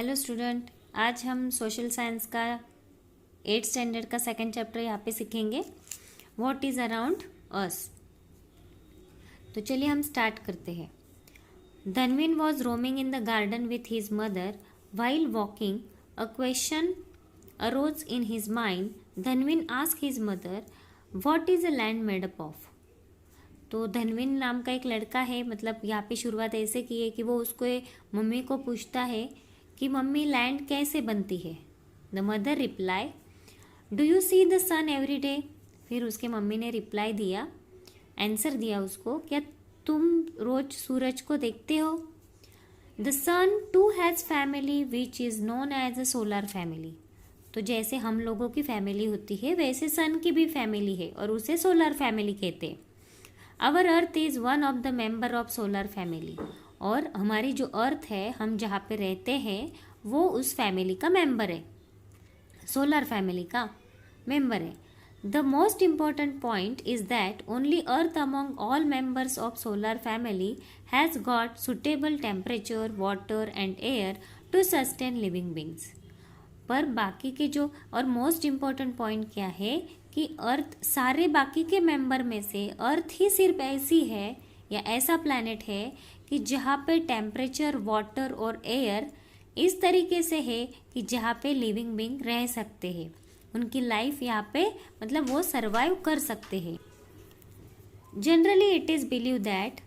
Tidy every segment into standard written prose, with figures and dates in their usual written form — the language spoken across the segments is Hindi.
हेलो स्टूडेंट, आज हम सोशल साइंस का 8th स्टैंडर्ड का सेकंड चैप्टर यहाँ पे सीखेंगे। What is around us. तो चलिए हम स्टार्ट करते हैं। Dhanvin was roaming in the garden with his mother while walking. A question arose in his mind. Dhanvin ask his mother, what is a land made up of. तो धनविन नाम का एक लड़का है, मतलब यहाँ पे शुरुआत ऐसे की है कि वो उसको मम्मी को पूछता है कि मम्मी लैंड कैसे बनती है। The mother reply, do you see the sun every day. फिर उसके मम्मी ने रिप्लाई दिया, आंसर दिया उसको, क्या तुम रोज सूरज को देखते हो। The sun too has family which is known as a solar family. तो जैसे हम लोगों की फैमिली होती है वैसे सन की भी फैमिली है और उसे सोलर फैमिली कहते हैं। Our earth is one of the member of solar family. और हमारी जो अर्थ है, हम जहाँ पे रहते हैं, वो उस फैमिली का मेंबर है, सोलर फैमिली का मेंबर है। The most important point is that only earth among all members of solar family has got suitable temperature, water and air to sustain living beings. पर बाकी के जो और मोस्ट इम्पॉर्टेंट पॉइंट क्या है कि अर्थ सारे बाकी के मेंबर में से अर्थ ही सिर्फ ऐसी है या ऐसा प्लैनेट है कि जहाँ पे टेम्परेचर, वाटर और एयर इस तरीके से है कि जहाँ पे लिविंग बींग रह सकते हैं, उनकी लाइफ यहाँ पे मतलब वो सर्वाइव कर सकते हैं। Generally it is believe that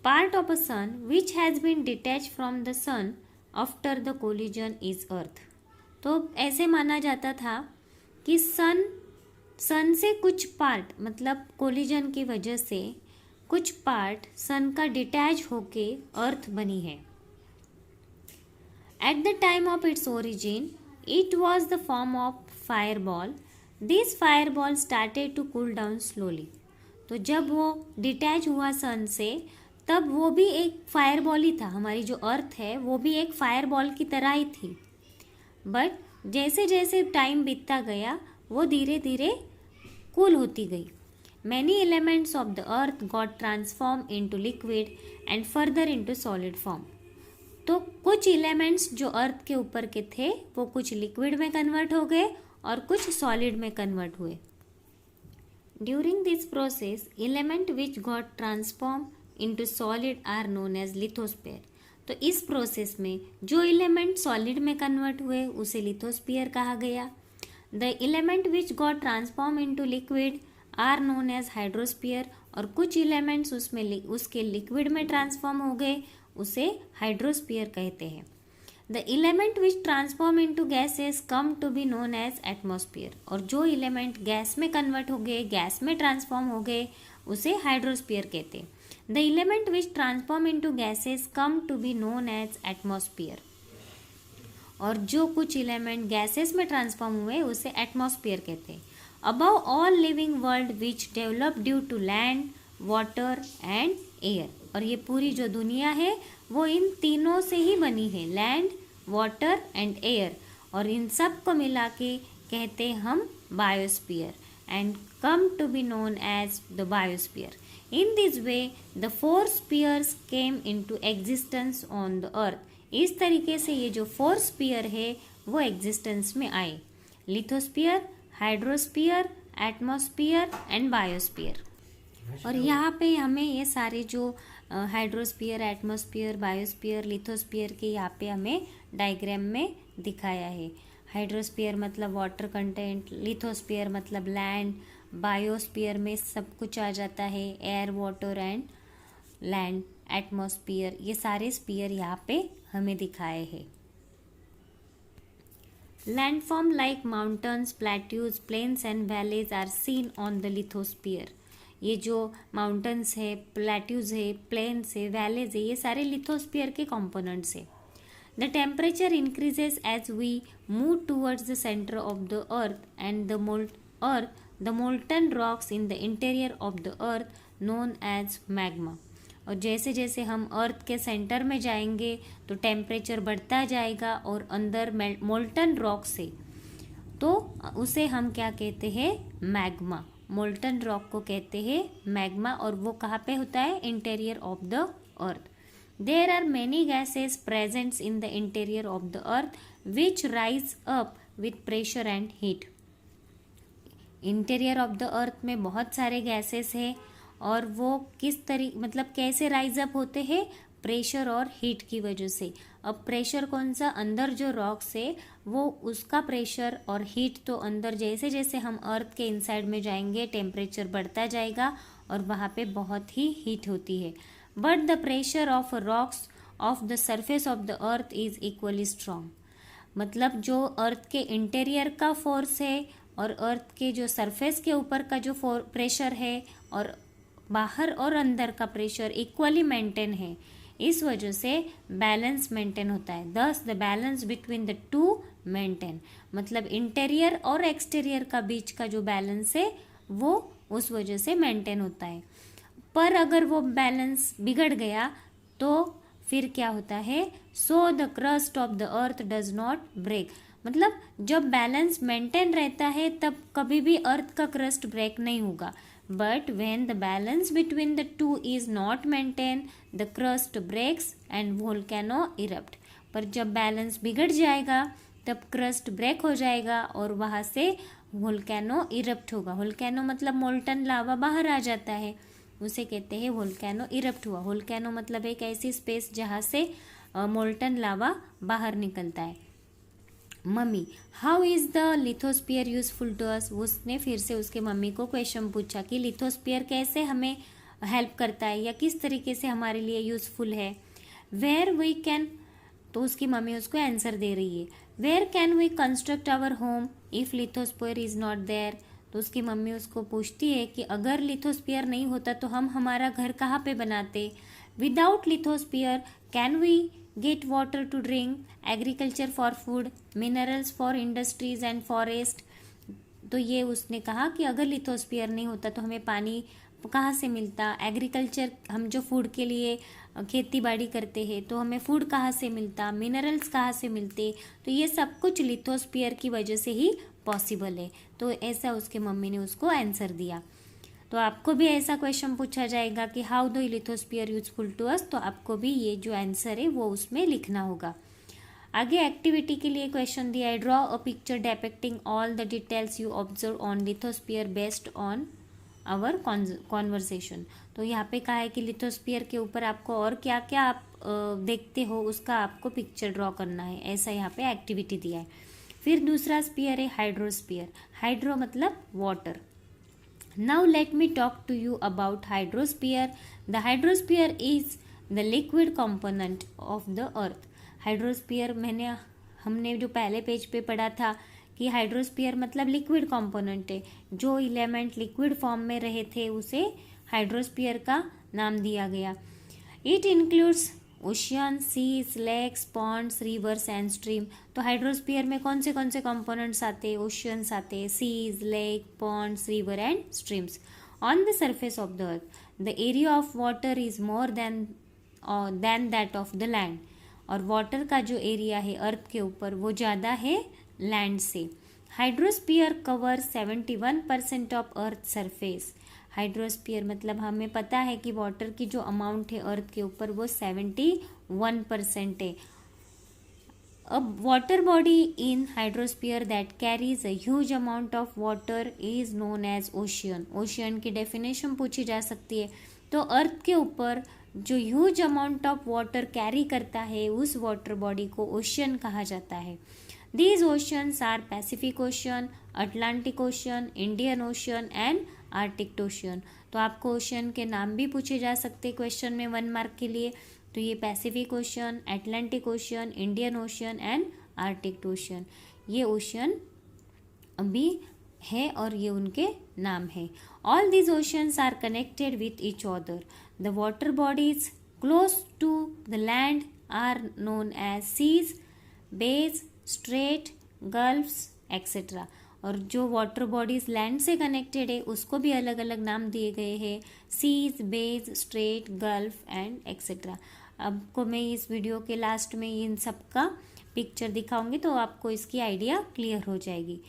part of a sun which has been detach from the sun after the collision is earth. तो ऐसे माना जाता था कि सन से कुछ पार्ट, मतलब कोलिजन की वजह से कुछ पार्ट सन का डिटैच होके अर्थ बनी है। At the time of its origin it was the form of fireball. This fireball started to cool down slowly. तो जब वो डिटैच हुआ सन से, तब वो भी एक फायरबॉल ही था। हमारी जो अर्थ है वो भी एक फायरबॉल की तरह ही थी। बट जैसे जैसे टाइम बीतता गया वो धीरे धीरे कूल होती गई। Many elements of the earth got transform into liquid and further into solid form. तो कुछ एलिमेंट्स जो अर्थ के ऊपर के थे वो कुछ लिक्विड में कन्वर्ट हो गए और कुछ सॉलिड में कन्वर्ट हुए। During this process element which got transform into solid are known as lithosphere. तो इस प्रोसेस में जो एलिमेंट सॉलिड में कन्वर्ट हुए उसे लिथोस्फीयर कहा गया। The element which got transform into liquid are known as hydrosphere. और कुछ एलिमेंट्स उसमें उसके लिक्विड में ट्रांसफॉर्म हो गए, उसे हाइड्रोस्फीयर कहते हैं। The element which transform into gases come to be known as atmosphere. और जो एलिमेंट गैस में कन्वर्ट हो गए, गैस में ट्रांसफॉर्म हो गए, उसे हाइड्रोस्फीयर कहते हैं। The element which transform into gases come to be known as atmosphere. और जो कुछ एलिमेंट गैसेस में ट्रांसफॉर्म हुए उसे एटमॉस्फेयर कहते हैं। Above all living world which develop due to land, water and air. और ये पूरी जो दुनिया है वो इन तीनों से ही बनी है, लैंड, वाटर एंड एयर। और इन सब को मिला के कहते हैं हम biosphere and come to be known as the biosphere. In this way, the four spheres came into existence on the earth. इस तरीके से ये जो 4 स्पीयर है वो एग्जिस्टेंस में आए, लिथोस्फीयर, हाइड्रोस्फीयर, एटमॉस्फीयर एंड बायोस्फीयर। और यहाँ पे हमें ये सारे जो हाइड्रोस्फीयर, एटमॉस्फीयर, बायोस्फीयर, लिथोस्फीयर के यहाँ पे हमें डायग्राम में दिखाया है। हाइड्रोस्फीयर मतलब वाटर कंटेंट, लिथोस्फीयर मतलब लैंड, बायोस्फीयर में सब कुछ आ जाता है, air, water and land, atmosphere. ये सारे स्फीयर यहाँ पे हमें दिखाए हैं। Landform like mountains, plateaus, plains and valleys are seen on the lithosphere. ये जो माउंटेन्स है, प्लेट्यूज है, प्लेन्स है, वैलीज है, ये सारे लिथोस्फीयर के कंपोनेंट्स है। The temperature increases as we move towards the centre of the earth and the molten rocks in the interior of the earth known as magma। और जैसे जैसे हम अर्थ के सेंटर में जाएंगे तो टेम्परेचर बढ़ता जाएगा और अंदर मोल्टन रॉक से, तो उसे हम क्या कहते हैं, मैग्मा। मोल्टन रॉक को कहते हैं मैग्मा। और वो कहाँ पे होता है, interior of the earth. There are many gases present in the interior of the earth which rise up with pressure and heat. Interior of the अर्थ में बहुत सारे गैसेस हैं और वो किस तरीके मतलब कैसे राइज अप होते हैं, प्रेशर और हीट की वजह से. अब प्रेशर कौन सा, अंदर जो रॉक्स है वो उसका प्रेशर, और हीट तो अंदर जैसे जैसे हम अर्थ के इनसाइड में जाएंगे टेम्परेचर बढ़ता जाएगा और वहाँ पे बहुत ही हीट होती है. But the pressure of rocks of the surface of the earth is equally strong. मतलब जो अर्थ के इंटीरियर का फोर्स है और अर्थ के जो सरफेस के ऊपर का जो प्रेशर है और बाहर और अंदर का प्रेशर इक्वली मेंटेन है. इस वजह से बैलेंस मेंटेन होता है. दस the balance between the to maintain. मतलब इंटीरियर और एक्सटीरियर का बीच का जो बैलेंस है वो उस वजह से मेंटेन होता है. पर अगर वो बैलेंस बिगड़ गया तो फिर क्या होता है, so the crust of the earth does not break. मतलब जब बैलेंस मेंटेन रहता है तब कभी भी अर्थ का क्रस्ट ब्रेक नहीं होगा. But when the balance between the two is not maintain the crust breaks and volcano erupt. पर जब बैलेंस बिगड़ जाएगा तब क्रस्ट ब्रेक हो जाएगा और वहाँ से वोल्केनो इरप्ट होगा. वोल्केनो मतलब मोल्टन लावा बाहर आ जाता है, उसे कहते हैं वोल्केनो इरप्ट हुआ. वोल्केनो मतलब एक ऐसी स्पेस जहाँ से मोल्टन लावा बाहर निकलता है. Mummy, how is the lithosphere useful to us. उसने फिर से उसके मम्मी को क्वेश्चन पूछा कि लिथोस्फीयर कैसे हमें हेल्प करता है या किस तरीके से हमारे लिए यूजफुल है. वेयर वी कैन, तो उसकी मम्मी उसको आंसर दे रही है. Where can we construct our home if lithosphere is not there. तो उसकी मम्मी उसको पूछती है कि अगर लिथोस्फीयर नहीं होता तो हम हमारा घर कहाँ पे बनाते. Without lithosphere can we get water to drink, agriculture for food, minerals for industries and forest. तो ये उसने कहा कि अगर लिथोस्फीयर नहीं होता तो हमें पानी कहाँ से मिलता, एग्रीकल्चर हम जो फूड के लिए खेती बाड़ी करते हैं तो हमें फूड कहाँ से मिलता, मिनरल्स कहाँ से मिलते. तो ये सब कुछ लिथोस्फीयर की वजह से ही पॉसिबल है. तो ऐसा उसके मम्मी ने उसको आंसर दिया. तो आपको भी ऐसा क्वेश्चन पूछा जाएगा कि how the lithosphere useful to us, तो आपको भी ये जो आंसर है वो उसमें लिखना होगा. आगे एक्टिविटी के लिए क्वेश्चन दिया है. Draw a picture depicting all the details you observe on lithosphere based on our conversation. तो यहाँ पे कहा है कि लिथोस्फीयर के ऊपर आपको और क्या क्या आप देखते हो उसका आपको पिक्चर ड्रॉ करना है. ऐसा यहाँ पे एक्टिविटी दिया है. फिर दूसरा स्पीयर है हाइड्रोस्फीयर. हाइड्रो मतलब water. Now let me talk to you about hydrosphere. The hydrosphere is the liquid component of the earth. Hydrosphere हमने जो पहले पेज पे पढ़ा था कि हाइड्रोस्फीयर मतलब लिक्विड कंपोनेंट है. जो एलिमेंट लिक्विड फॉर्म में रहे थे उसे हाइड्रोस्फीयर का नाम दिया गया. It includes ocean, seas, lakes, ponds, rivers and stream. तो हाइड्रोस्फीयर में कौन से कंपोनेंट्स आते हैं, ओशियंस आते हैं, seas, lake, ponds, river and streams. On the surface of the earth the area of water is more than that of the land. और वाटर का जो एरिया है अर्थ के ऊपर वो ज़्यादा है लैंड से. Hydrosphere cover 71% of earth surface. Hydrosphere मतलब हमें पता है कि वाटर की जो अमाउंट है अर्थ के ऊपर वो 71% है. अब water body in hydrosphere that carries a huge amount of water is known as ocean. Ocean की डेफिनेशन पूछी जा सकती है. तो अर्थ के ऊपर जो huge amount of water carry करता है उस वाटर बॉडी को ओशियन कहा जाता है. These oceans are Pacific ocean, Atlantic ocean, Indian ocean and Arctic ocean. तो आपको ओशियन के नाम भी पूछे जा सकते क्वेश्चन में 1 मार्क के लिए. तो ये Pacific ocean, Atlantic ocean, Indian ocean and Arctic ocean, ये ओशियन अभी है और ये उनके नाम है. All these oceans are connected with each other. The water bodies close to the land are known as seas, bays, strait, gulfs etcetera. और जो वाटर बॉडीज लैंड से कनेक्टेड है उसको भी अलग अलग नाम दिए गए हैं, seas, bays, strait, gulf and etcetera. आपको मैं इस वीडियो के लास्ट में इन सब का पिक्चर दिखाऊंगी तो आपको इसकी आइडिया क्लियर हो जाएगी.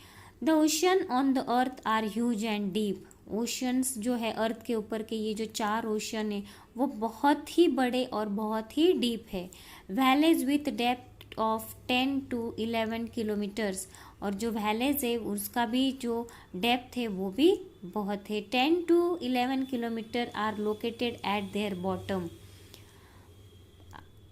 The ocean on the earth are huge and deep. Oceans जो है अर्थ के ऊपर के ये जो 4 ओशन है वो बहुत ही बड़े और बहुत ही डीप है। Valleys with depth of 10 to 11 kilometres, और जो वैलीज है उसका भी जो डेप्थ है वो भी बहुत है। 10 to 11 kilometre are located at their bottom.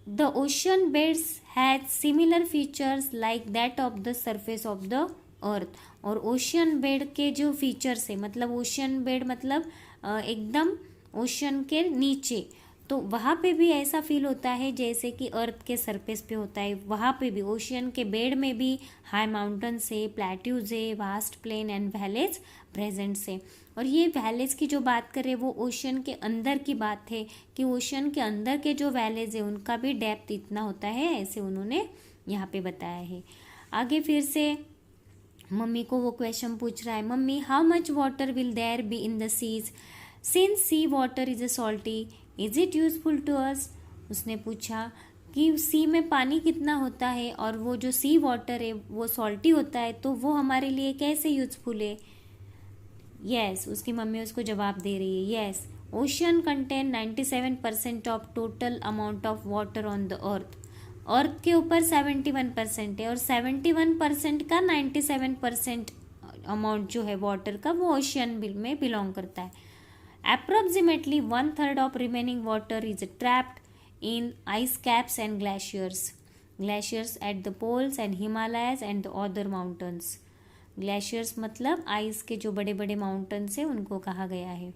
The ocean beds has similar features like that of the surface of the earth। और ओशियन बेड के जो फीचर्स है, मतलब ओशियन बेड मतलब एकदम ओशियन के नीचे, तो वहाँ पे भी ऐसा फील होता है जैसे कि अर्थ के सरफेस पे होता है। वहाँ पे भी ओशियन के बेड में भी हाई माउंटेन्स है, प्लेट्यूज है, vast plain and valleys presents है। और ये वैलीज की जो बात करें वो ओशियन के अंदर की बात है कि ओशियन के अंदर के जो वैलीज है उनका भी डेप्थ इतना होता है, ऐसे उन्होंने यहाँ पे बताया है। आगे फिर से मम्मी को वो क्वेश्चन पूछ रहा है, mummy how much water will there be in the seas since sea water is a salty is it useful to us. उसने पूछा कि सी में पानी कितना होता है और वो जो सी वाटर है वो सॉल्टी होता है, तो वो हमारे लिए कैसे यूजफुल है। यस, उसकी मम्मी उसको जवाब दे रही है। Yes, ocean contain 97% of total amount of water on the earth. Earth के ऊपर 71% है और 71% का 97% अमाउंट जो है वाटर का वो ओशियन में बिलोंग करता है। Approximately 1/3 of remaining water is trapped in ice caps and glaciers at the poles and Himalayas and the other mountains. Glaciers मतलब आइस के जो बड़े बड़े माउंटेन्स है उनको कहा गया है।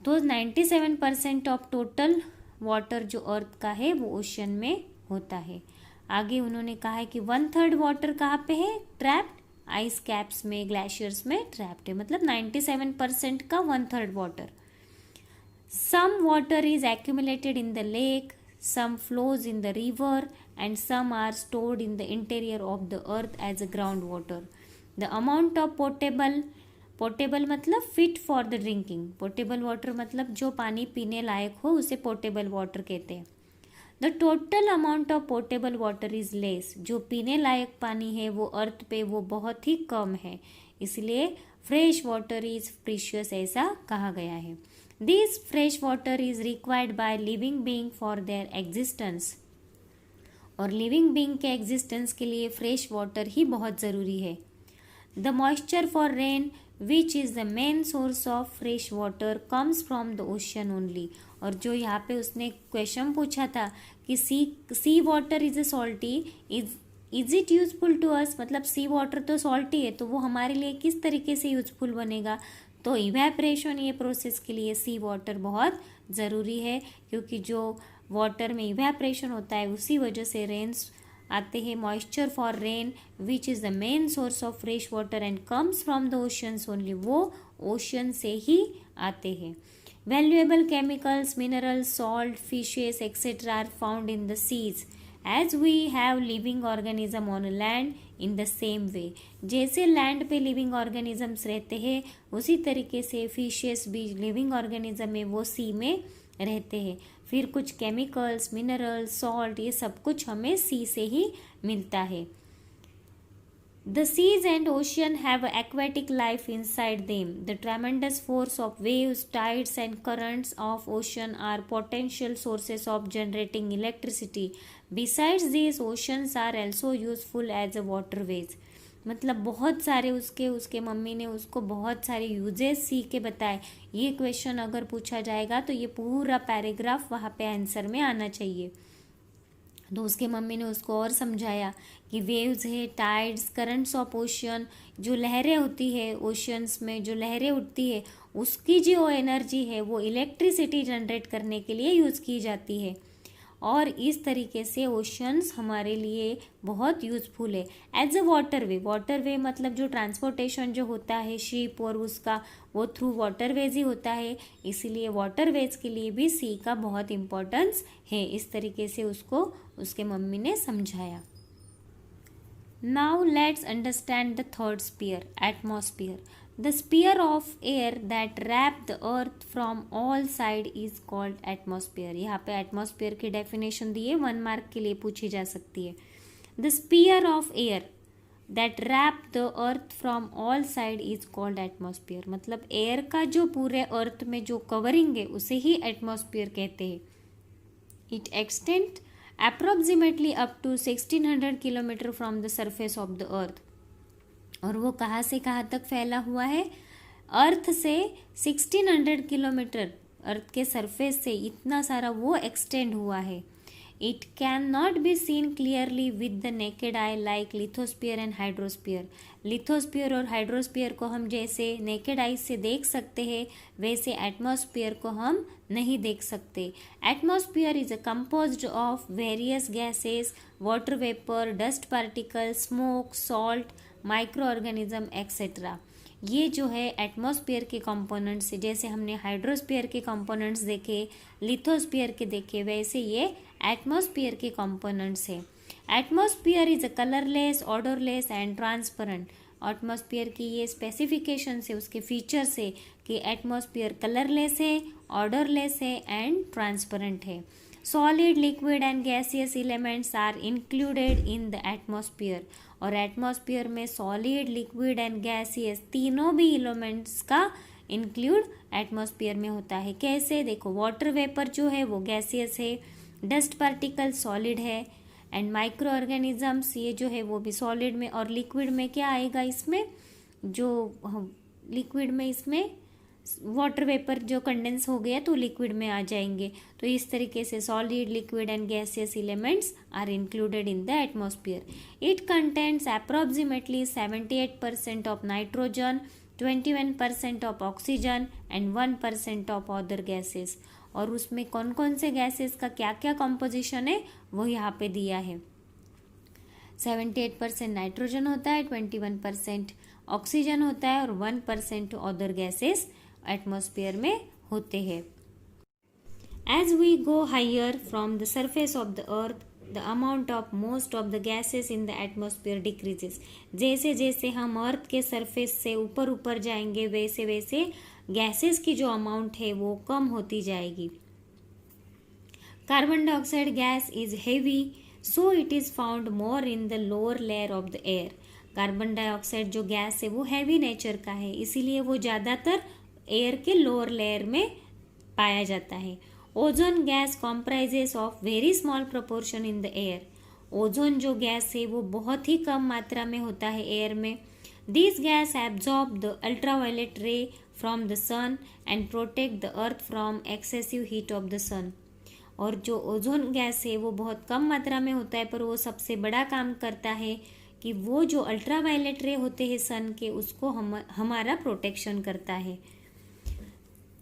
तो 97% ऑफ टोटल वाटर जो अर्थ का है वो ओशियन में होता है। आगे उन्होंने कहा है कि 1/3 वाटर कहाँ पे है, ट्रैप्ड आइस कैप्स में, ग्लेशियर्स में ट्रैप्ड है, मतलब 97% का 1/3 water. Some water is accumulated in the lake, some flows in the river and some are stored in the interior of the earth as a groundwater. The amount of potable मतलब fit for the drinking, potable water मतलब जो पानी पीने लायक हो उसे potable water कहते हैं। The total amount of potable water is less, जो पीने लायक पानी है वो अर्थ पे वो बहुत ही कम है, इसलिए फ्रेश वाटर इज प्रीशियस ऐसा कहा गया है। This fresh water is required by living being for their existence, और लिविंग बीइंग के एग्जिस्टेंस के लिए फ्रेश वाटर ही बहुत ज़रूरी है। The moisture for rain which is the main source of fresh water comes from the ocean only. और जो यहाँ पे उसने क्वेश्चन पूछा था कि sea water is a salty, is it useful to us, मतलब सी वाटर तो सॉल्टी है तो वो हमारे लिए किस तरीके से यूजफुल बनेगा। तो इवेपरेशन ये प्रोसेस के लिए सी वाटर बहुत ज़रूरी है, क्योंकि जो वाटर में इवेपरेशन होता है उसी वजह से रेन्स आते हैं। Moisture for rain which is the main source of fresh water and comes from the oceans only, वो ओशन से ही आते हैं। Valuable chemicals, minerals, salt, fishes etcetera are found in the seas as we have living organism on land in the same way. जैसे लैंड पे लिविंग ऑर्गेनिजम्स रहते हैं उसी तरीके से फिशेस भी लिविंग ऑर्गेनिज्म है वो सी में रहते हैं। फिर कुछ केमिकल्स, मिनरल्स, सॉल्ट ये सब कुछ हमें सी से ही मिलता है। The seas and ocean have aquatic life inside them. The tremendous force of waves, tides and currents of ocean are potential sources of generating electricity. Besides these, oceans are also useful as waterways. मतलब बहुत सारे उसके मम्मी ने उसको बहुत सारे यूजेस सी के बताए। ये क्वेश्चन अगर पूछा जाएगा तो ये पूरा पैराग्राफ वहाँ पे आंसर में आना चाहिए। तो उसके मम्मी ने उसको और समझाया कि वेव्स है, टाइड्स, करंट्स ऑफ ओशियन, जो लहरें होती है ओशियंस में, जो लहरें उठती है उसकी जो एनर्जी है वो इलेक्ट्रिसिटी जनरेट करने के लिए यूज़ की जाती है। और इस तरीके से ओशंस हमारे लिए बहुत यूज़फुल है एज अ वाटरवे मतलब जो ट्रांसपोर्टेशन जो होता है शिप और उसका वो थ्रू वाटरवेज ही होता है, इसीलिए वाटरवेज के लिए भी सी का बहुत इम्पोर्टेंस है। इस तरीके से उसको उसके मम्मी ने समझाया। Now let's understand the third sphere, atmosphere. The sphere of air that wrap the earth from all side is called atmosphere। यहाँ पे atmosphere की definition दी है, 1 मार्क के लिए पूछी जा सकती है। The sphere of air that wrap the earth from all side is called atmosphere. मतलब एयर का जो पूरे अर्थ में जो कवरिंग है उसे ही एटमॉस्फेयर कहते हैं। It extend approximately up to 1600 kilometre from the surface of the earth. और वो कहाँ से कहाँ तक फैला हुआ है? अर्थ से 1600 किलोमीटर, अर्थ के सरफेस से इतना सारा वो एक्सटेंड हुआ है। It can not be seen clearly with the naked I like lithosphere and hydrosphere. Lithosphere और हाइड्रोस्फीयर को हम जैसे नेकेड आई से देख सकते हैं वैसे एटमॉस्फेयर को हम नहीं देख सकते। Atmosphere is a composed of various gases, water vapour, dust particle, smoke, salt, micro organism etcetera. ये जो है एटमॉस्फेयर के कंपोनेंट्स है। जैसे हमने हाइड्रोस्फीयर के कंपोनेंट्स देखे, लिथोस्फीयर के देखे, वैसे ये एटमॉस्फेयर के कंपोनेंट्स है। Atmosphere is a colourless, odourless and transparent. Atmosphere की ये स्पेसिफिकेशन है, उसके फीचर्स है कि एटमॉस्फेयर कलरलेस है, ऑडरलेस है एंड ट्रांसपेरेंट है। Solid, liquid and gaseous elements are included in the atmosphere. और एटमॉस्फेयर में सॉलिड, लिक्विड एंड गैसियस तीनों भी एलिमेंट्स का इंक्लूड एटमॉस्फेयर में होता है। कैसे? देखो, वाटर वेपर जो है वो गैसियस है, डस्ट पार्टिकल सॉलिड है एंड माइक्रो ऑर्गेनिजम्स ये जो है वो भी सॉलिड में। और लिक्विड में क्या आएगा? इसमें जो लिक्विड में इसमें वाटर वेपर जो कंडेंस हो गया तो लिक्विड में आ जाएंगे। तो इस तरीके से solid, liquid and gaseous elements are included in the atmosphere. It contains approximately 78% of nitrogen, 21% of oxygen and 1% of other gases. और उसमें कौन कौन से गैसेस का क्या क्या कंपोजिशन है वो यहाँ पे दिया है। 78% नाइट्रोजन होता है, 21% ऑक्सीजन होता है और 1% अदर गैसेस एटमॉस्फेयर में होते हैं। As we go higher from the surface of the earth the amount of most of the gases in the atmosphere decreases. जैसे जैसे हम अर्थ के सरफेस से ऊपर ऊपर जाएंगे वैसे वैसे गैसेस की जो अमाउंट है वो कम होती जाएगी। Carbon dioxide gas is heavy so it is found more in the lower layer of the air. Carbon dioxide जो गैस है वो हैवी नेचर का है, इसीलिए वो ज़्यादातर एयर के लोअर लेयर में पाया जाता है। Ozone gas comprises of very small proportion in the air. Ozone जो गैस है वो बहुत ही कम मात्रा में होता है एयर में। This gas absorb the ultraviolet ray from the sun and protect the earth from excessive heat of the sun. और जो ओजोन गैस है वो बहुत कम मात्रा में होता है पर वो सबसे बड़ा काम करता है कि वो जो अल्ट्रावायलेट रे होते हैं सन के उसको हमारा प्रोटेक्शन करता है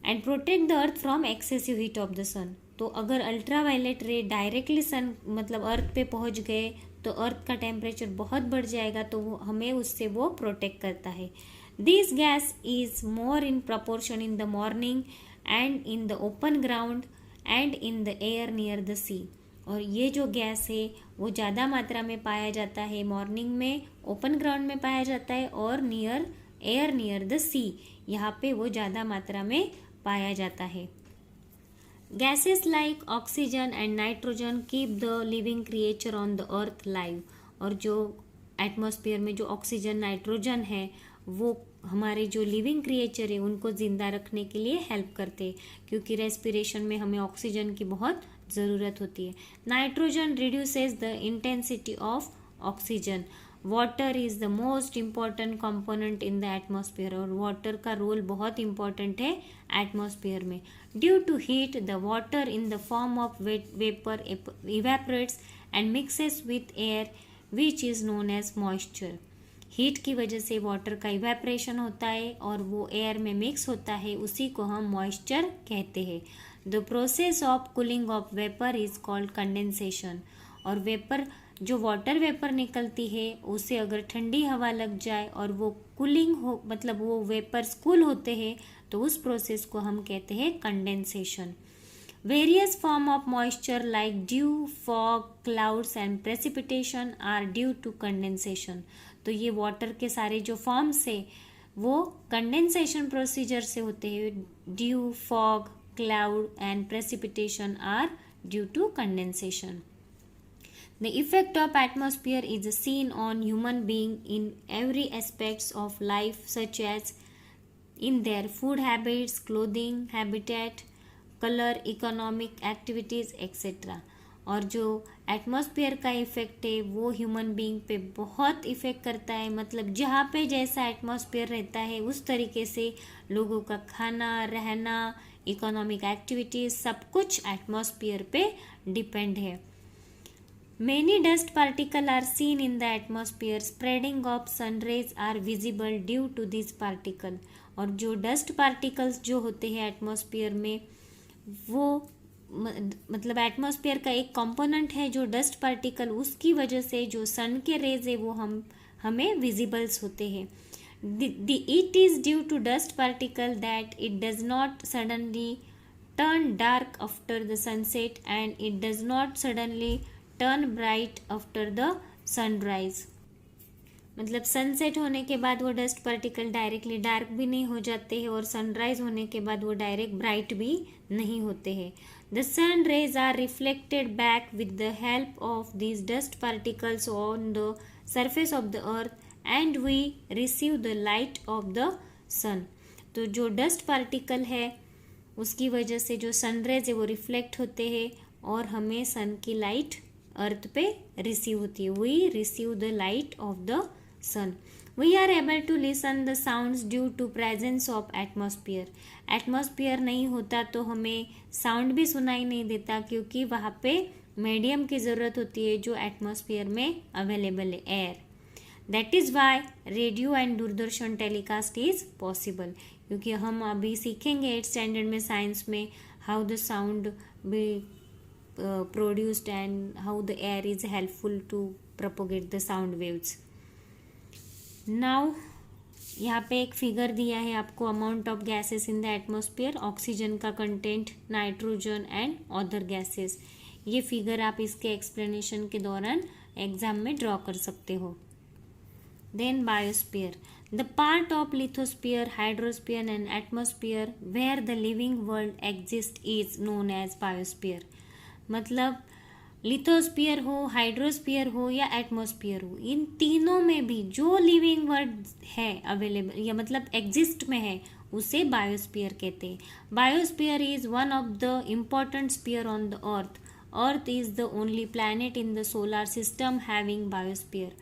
and protect the earth from excessive heat of the sun. तो अगर अल्ट्रावायलेट रे डायरेक्टली सन मतलब अर्थ पे पहुंच गए तो अर्थ का टेम्परेचर बहुत बढ़ जाएगा, तो वो हमें उससे वो प्रोटेक्ट करता है। This gas is more in proportion in the morning and in the open ground and in the air near the sea. और ये जो गैस है वो ज़्यादा मात्रा में पाया जाता है मॉर्निंग में, ओपन ग्राउंड में पाया जाता है और एयर नियर द सी, यहाँ पे वो ज़्यादा मात्रा में पाया जाता है। Gases like oxygen and nitrogen keep the living creature on the earth live. और जो एटमॉस्फेयर में जो ऑक्सीजन, नाइट्रोजन है वो हमारे जो लिविंग क्रिएचर है उनको ज़िंदा रखने के लिए हेल्प करते हैं, क्योंकि रेस्पिरेशन में हमें ऑक्सीजन की बहुत ज़रूरत होती है। Nitrogen reduces the intensity of oxygen. Water is the most important component in the atmosphere. और वाटर का रोल बहुत इम्पॉर्टेंट है एटमॉस्फेयर में। Due to heat the water in the form of vapour evaporates and mixes with air which is known as moisture. Heat की वजह से वाटर का इवेपरेशन होता है और वो एयर में मिक्स होता है, उसी को हम मॉइस्चर कहते हैं। The process of cooling of vapour is called condensation. और वेपर जो वाटर वेपर निकलती है उसे अगर ठंडी हवा लग जाए और वो कूलिंग हो मतलब वो वेपर्स कूल होते हैं तो उस प्रोसेस को हम कहते हैं condensation. Various form of moisture like dew, fog, clouds and precipitation are due to condensation. तो ये वाटर के सारे जो फॉर्म्स है वो कंडेंसेशन प्रोसीजर से होते हैं। Dew, fog, cloud and precipitation are due to condensation. The effect of atmosphere is seen on human being in every aspects of life, such as in their food habits, clothing, habitat, color, economic activities, etc. और जो एटमॉस्फेयर का इफ़ेक्ट है वो ह्यूमन बीइंग पे बहुत इफ़ेक्ट करता है। मतलब जहाँ पे जैसा एटमॉस्फेयर रहता है उस तरीके से लोगों का खाना, रहना, इकोनॉमिक एक्टिविटीज़ सब कुछ एटमॉस्फेयर पे डिपेंड है। Many dust particles are seen in the atmosphere. Spreading of sun rays are visible due to these particles. और जो डस्ट पार्टिकल्स जो होते हैं एटमॉस्फेयर में वो मतलब एटमॉस्फेयर का एक कंपोनेंट है जो डस्ट पार्टिकल, उसकी वजह से जो सन के रेज है वो हमें विजिबल्स होते हैं। It is due to dust particle that it does not suddenly turn dark after the sunset and it does not suddenly turn bright after the sunrise. मतलब सनसेट होने के बाद वो डस्ट पार्टिकल डायरेक्टली डार्क भी नहीं हो जाते हैं और सनराइज होने के बाद वो डायरेक्ट ब्राइट भी नहीं होते हैं। The sun rays are reflected back with the help of these dust particles on the surface of the earth and we receive the light of the sun. तो जो डस्ट पार्टिकल है उसकी वजह से जो सन रेज है वो रिफ्लेक्ट होते हैं और हमें सन की लाइट अर्थ पे रिसीव होती है। We receive the light of the sun. We are able to listen the sounds due to presence of atmosphere. Atmosphere नहीं होता तो हमें साउंड भी सुनाई नहीं देता क्योंकि वहाँ पे मीडियम की ज़रूरत होती है जो एटमॉस्फेयर में अवेलेबल है, air. That is why radio and Doordarshan telecast is possible. क्योंकि हम अभी सीखेंगे 8th स्टैंडर्ड में साइंस में how the sound be produced and how the air is helpful to propagate the sound waves. Now यहाँ पे एक फिगर दिया है आपको, amount of gases in the atmosphere, oxygen का content, nitrogen and other gases. ये फिगर आप इसके एक्सप्लेनेशन के दौरान एग्जाम में ड्रॉ कर सकते हो। Then biosphere, the part of lithosphere, hydrosphere and atmosphere where the living world exist is known as biosphere. मतलब लिथोस्फीयर हो, हाइड्रोस्फीयर हो या एटमॉस्फेयर हो, इन तीनों में भी जो लिविंग वर्ल्ड है अवेलेबल या मतलब एग्जिस्ट में है उसे बायोस्फीयर कहते हैं। Biosphere is one of the important sphere on the earth. Earth is the only planet in the solar system having biosphere.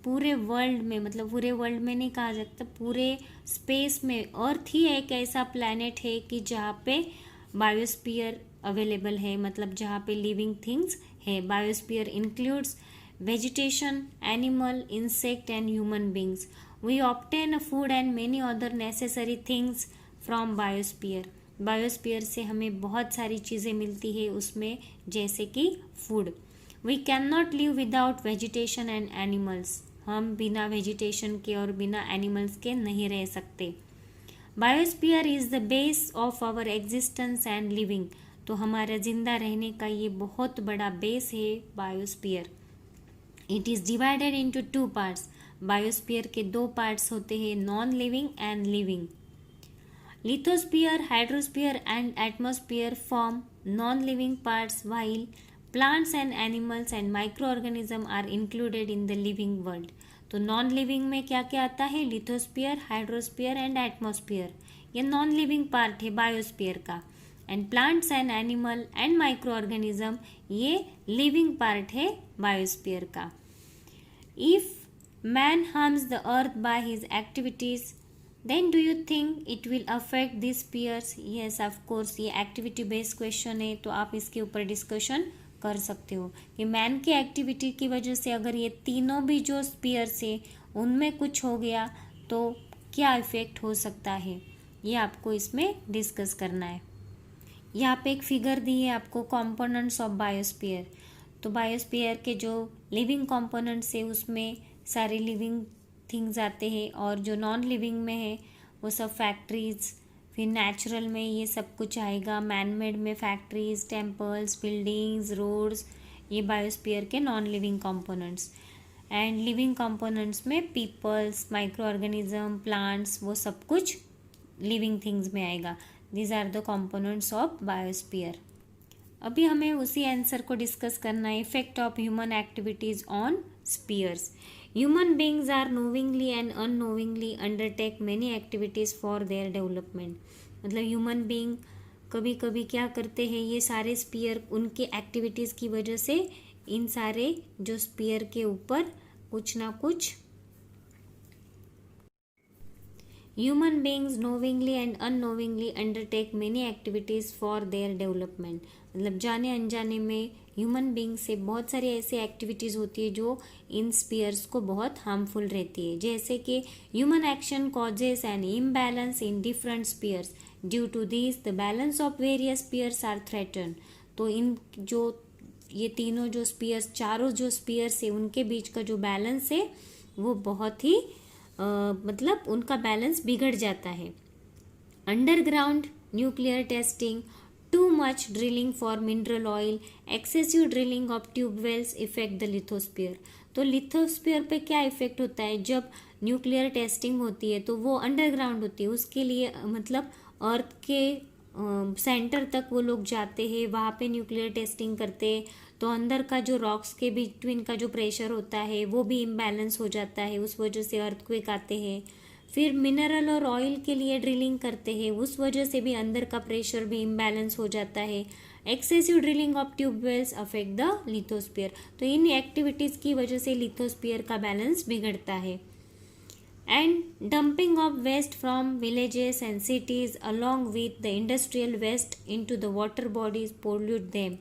पूरे वर्ल्ड में, मतलब पूरे वर्ल्ड में नहीं कहा जाता, पूरे स्पेस में अर्थ ही एक ऐसा प्लैनेट है कि जहाँ पे बायोस्फीयर अवेलेबल है, मतलब जहाँ पे लिविंग थिंग्स है। Biosphere includes vegetation, animal, insect and human beings. We obtain food and many other necessary things from biosphere. Biosphere से हमें बहुत सारी चीज़ें मिलती है उसमें, जैसे कि food. We can not live without vegetation and animals. हम बिना वेजिटेशन के और बिना एनिमल्स के नहीं रह सकते। Biosphere is the base of our existence and living. तो हमारा जिंदा रहने का ये बहुत बड़ा बेस है biosphere. It is divided into 2 parts. Biosphere के 2 पार्ट्स होते हैं, non living and living. Lithosphere, hydrosphere and atmosphere form non living parts, while plants and animals and micro organism are included in the living world. तो नॉन लिविंग में क्या क्या आता है? लिथोस्फीयर, हाइड्रोस्फीयर एंड एटमॉस्फीयर, ये नॉन लिविंग पार्ट है बायोस्फीयर का। And plants and animal and micro organism, ये लिविंग पार्ट है बायोस्फीयर का। If man harms the earth by his activities, then do you think it will affect this spheres? Yes, of course, ये एक्टिविटी बेस्ड क्वेश्चन है तो आप इसके ऊपर डिस्कशन कर सकते हो कि मैन की एक्टिविटी की वजह से अगर ये तीनों भी जो स्पीयर्स है उनमें कुछ हो गया तो क्या इफेक्ट हो सकता है, ये आपको इसमें डिस्कस करना है। यहाँ पे एक फिगर दी है आपको, कंपोनेंट्स ऑफ बायोस्फीयर। तो बायोस्फीयर के जो लिविंग कंपोनेंट्स है उसमें सारे लिविंग थिंग्स आते हैं और जो नॉन लिविंग में है वो सब फैक्ट्रीज, फिर नेचुरल में ये सब कुछ आएगा, मैनमेड में फैक्ट्रीज, टेम्पल्स, बिल्डिंग्स, रोड्स, ये बायोस्फीयर के non living components. And living components में पीपल्स, माइक्रो ऑर्गेनिज्म, प्लांट्स, वो सब कुछ लिविंग थिंग्स में आएगा। These are the components of biosphere. अभी हमें उसी आंसर को डिस्कस करना है, effect of human activities on spheres. Human beings are knowingly and unknowingly undertake many activities for their development. मतलब ह्यूमन बींग कभी कभी क्या करते हैं, ये सारे स्पीयर उनके एक्टिविटीज़ की वजह से इन सारे जो स्पीयर के ऊपर कुछ ना कुछ human beings knowingly and unknowingly undertake many activities for their development. मतलब जाने अनजाने में ह्यूमन बींग से बहुत सारी ऐसी एक्टिविटीज़ होती है जो इन स्पीयर्स को बहुत हार्मफुल रहती है। जैसे कि human action causes an imbalance in different spheres, due to this the balance of various spheres are threaten. तो इन जो ये तीनों जो स्पीयर्स, चारों जो स्पीयर्स है, उनके बीच का जो बैलेंस है वो बहुत ही मतलब उनका बैलेंस बिगड़ जाता है। Underground nuclear testing, too much drilling for mineral oil, excessive drilling of tube wells effect the lithosphere. तो लिथोस्फीयर पे क्या इफेक्ट होता है, जब न्यूक्लियर टेस्टिंग होती है तो वो अंडरग्राउंड होती है, उसके लिए मतलब अर्थ के सेंटर तक वो लोग जाते हैं, वहाँ पे न्यूक्लियर टेस्टिंग करते हैं, तो अंदर का जो रॉक्स के बिटवीन का जो प्रेशर होता है वो भी इम्बैलेंस हो जाता है, उस वजह से अर्थक्वेक आते हैं। फिर मिनरल और ऑयल के लिए ड्रिलिंग करते हैं, उस वजह से भी अंदर का प्रेशर भी इम्बैलेंस हो जाता है। Excessive drilling of tube wells affect the lithosphere. तो इन एक्टिविटीज़ की वजह से लिथोस्फीयर का बैलेंस बिगड़ता है। And dumping of waste from villages and cities along with the industrial waste into the water bodies pollute them.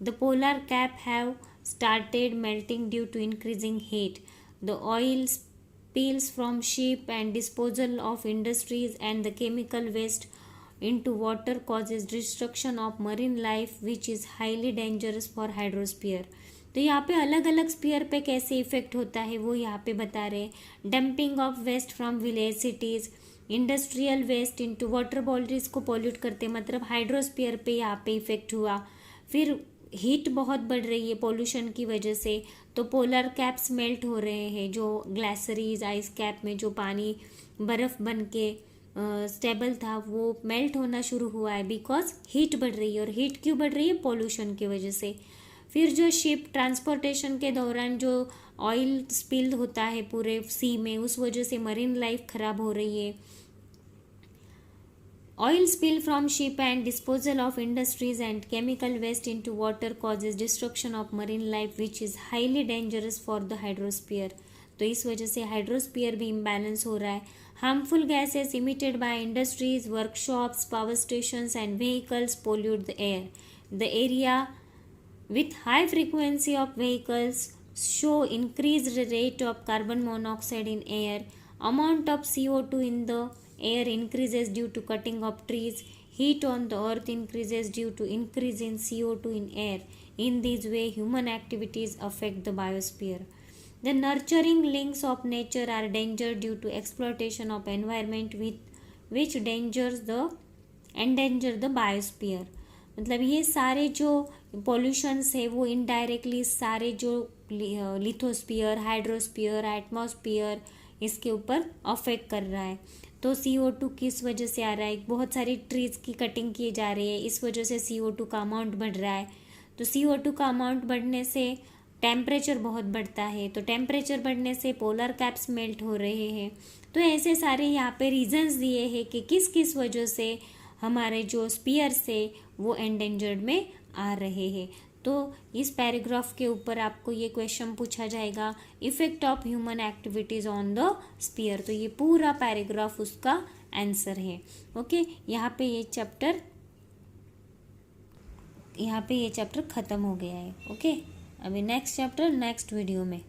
The polar cap have started melting due to increasing heat. The oil spills from ship and disposal of industries and the chemical waste into water causes destruction of marine life, which is highly dangerous for hydrosphere. तो यहाँ पे अलग अलग स्पीयर पे कैसे इफेक्ट होता है वो यहाँ पे बता रहे हैं। Dumping of waste from village cities, industrial waste into water bodies को पॉल्यूट करते, मतलब हाइड्रोस्फीयर पे यहाँ पे इफेक्ट हुआ। फिर हीट बहुत बढ़ रही है पोल्यूशन की वजह से, तो पोलर कैप्स मेल्ट हो रहे हैं, जो ग्लेशियर्स आइस कैप में जो पानी बर्फ़ बन के स्टेबल था वो मेल्ट होना शुरू हुआ है, बिकॉज हीट बढ़ रही है। और हीट क्यों बढ़ रही है, पोल्यूशन की वजह से। फिर जो शिप ट्रांसपोर्टेशन के दौरान जो ऑयल स्पिल होता है पूरे सी में, उस वजह से मरीन लाइफ खराब हो रही है। Oil spill from ship and disposal of industries and chemical waste into water causes destruction of marine life, which is highly dangerous for the hydrosphere. तो इस वजह से हाइड्रोस्फीयर भी इम्बैलेंस हो रहा है। Harmful gases emitted by industries, workshops, power stations and vehicles pollute the air. The area with high frequency of vehicles show increased rate of carbon monoxide in air. Amount of CO2 in the air increases due to cutting of trees. Heat on the earth increases due to increase in CO2 in air. In this way, human activities affect the biosphere. The nurturing links of nature are danger due to exploitation of environment which endanger the biosphere. मतलब ये सारे जो पॉल्यूशंस है वो इनडायरेक्टली सारे जो लिथोस्फीयर, हाइड्रोस्फीयर, एटमॉस्फीयर इसके ऊपर अफेक्ट कर रहा है। तो CO2 किस वजह से आ रहा है, बहुत सारी ट्रीज़ की कटिंग की जा रही है, इस वजह से CO2 का अमाउंट बढ़ रहा है। तो CO2 का अमाउंट बढ़ने से टेम्परेचर बहुत बढ़ता है, तो टेम्परेचर बढ़ने से पोलर कैप्स मेल्ट हो रहे हैं। तो ऐसे सारे यहाँ पे रीजंस दिए हैं कि किस किस वजह से हमारे जो स्पीयर्स है वो एंडेंजर्ड में आ रहे हैं। तो इस पैराग्राफ के ऊपर आपको ये क्वेश्चन पूछा जाएगा, effect of human activities on the sphere. तो ये पूरा पैराग्राफ उसका आंसर है। ओके, यहाँ पे ये चैप्टर ख़त्म हो गया है। ओके, अभी नेक्स्ट चैप्टर नेक्स्ट वीडियो में।